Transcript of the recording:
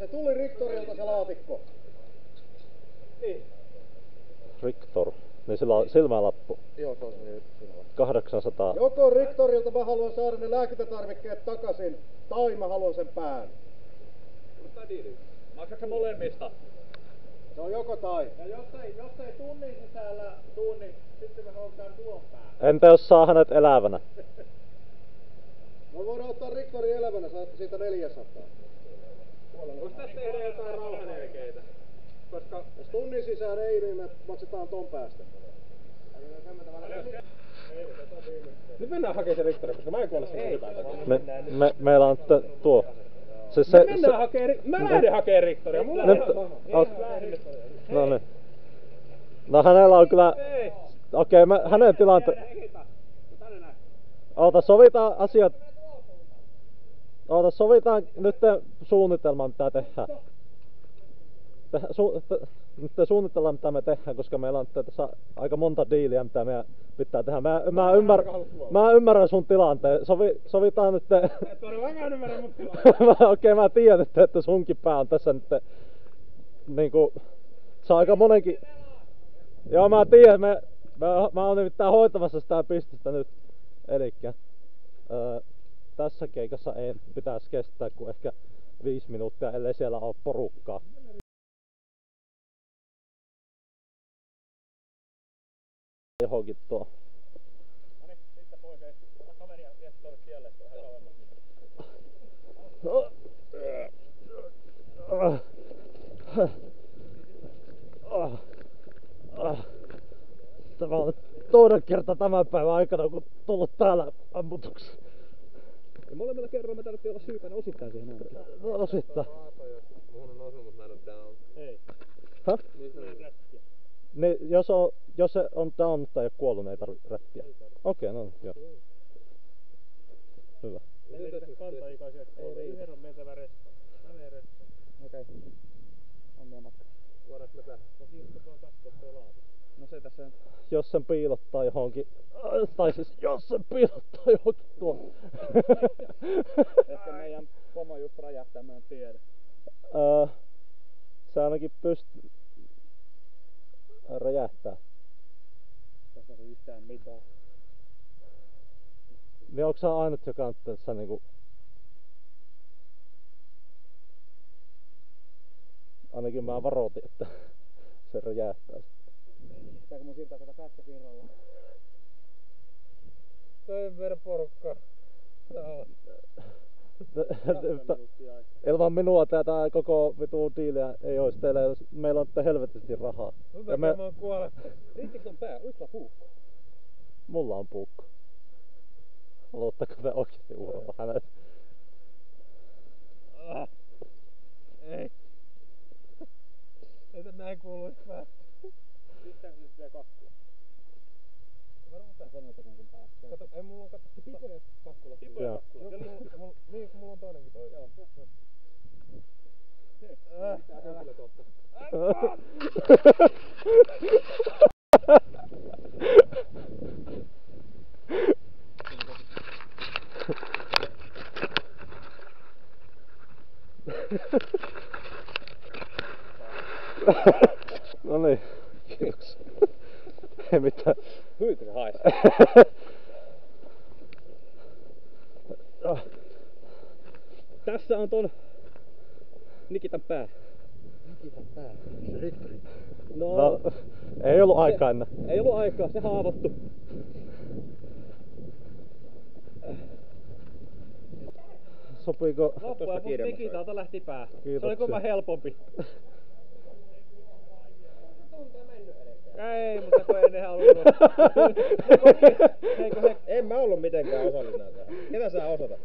Se tuli Riktorilta se laatikko. Niin. Riktor. Niin sillä on silmälappu. Joo, se on se silmälappu. 800. Joko Riktorilta mä haluan saada ne lääkintätarvikkeet takaisin, tai mä haluan sen pään. Maksatko molemmista? Se on joko tai. Ja jos ei tunnin sisällä tuu, niin sitten me halutaan tuon pään. Entä jos saa hänet elävänä? No voidaan ottaa Riktori elävänä, saatte siitä 400. Voisi tässä tehdä jotain rauhanelkeitä? Koska jos tunnin sisään ei, niin me maksetaan ton päästä. nyt mennään hakemaan se Riktori, koska mä en kuole sen hyvää. Meillä on tuo. Siis Mä lähden hakee Riktoria. No niin. No hänellä on kyllä... Okei, hänen tilanteen... Oota, sovitaan asiat... Oota, sovitaan nyt suunnitelma, mitä tehdään. Nyt suunnitellaan, mitä me tehdään, koska meillä on tässä aika monta diiliä, mitä meidän pitää tehdä. Mä ymmärrän sun tilanteen. Sovitaan nyt... Et todellakaan ymmärrä mut tilanteen. Okei, mä tiedän, että sunkin pää on tässä nyt... Niinku... Se on aika monenkin... Joo, mä tiedän. Mä oon nimittäin hoitamassa sitä pistettä nyt. Elikkä... tässä keikassa ei pitäisi kestää kuin ehkä 5 minuuttia, ellei siellä ole porukkaa. Johonkin tuo. Noniin, sitten pois. Ota kaveria viesti tuolle tielle, että on vähän kauemmas. Tämä on toinen kerta tämän päivän aikana, kun tullut täällä ammutuksi. Ja molemmilla kerroilla me tarvittiin olla syypäinen osittain siihen ainakin. No osittain. Muhun on osunut, mutta mä en oo down. Ei. Häh? Rättiä. Niin, jos se on down, mutta ei oo kuollut, niin ei tarvitse rättiä. Okei, no niin, joo. Hyvä. Ei riitä kanta-ikäisiä. Yhden on mentävä restaan. Mä menen restaan. Okei. Onnea matka. Voidaanko me tähän? No kiinnostaa vaan katsoa tuo laatu. No se tässä nyt. Jos sen piilottaa johonkin... Tai siis jos sen piilottaa johonkin tuohon. Ehkä meidän pomo just räjähtää, mä en tiedä. Se ainakin räjähtää. Tässä ei yhtään mitään. Niin onko sä ainut, joka on tässä niinku... Ainakin mä varoitin, että se räjähtää. Pitääkö mun siirtää tätä päästä kerralla? Toinen verran porukkaa. Ilman minua tätä koko vitu diiliä ei ois teillä, jos meillä on helvetisti rahaa. Ja mä oon kuollut. Riittikö ton pää? Oliko puukko? Mulla on puukko. Haluatteko te oikeesti uhrata hänet? Ei. Ei tän näin kuuluis päästä. Pistääkö se vielä kakkua? Varmaan tää sanoo, että sen päästä. Kato, ei mulla on katsottu pipoja kakkula. Pipoja kakkula. Niin, kun mulla on toinenkin toi. Joo. Tää on kyllä totta. No niin, kiitoksia. Ei mitään. Hyytkö se haisi? Tässä on ton Nikitan pää. Nikitan pää? Se Riktori. No, ei ollut aikaa ennen. Ei ollut aikaa, se haavoittu. Sopiiko? Loppua, mut Nikitalta lähti pää. Kiitoksia. Se oli kova helpompi. Ei, mutta kun ei ne halunnut. En mä ollut mitenkään osallinen tähän. Ketä sä osoitat?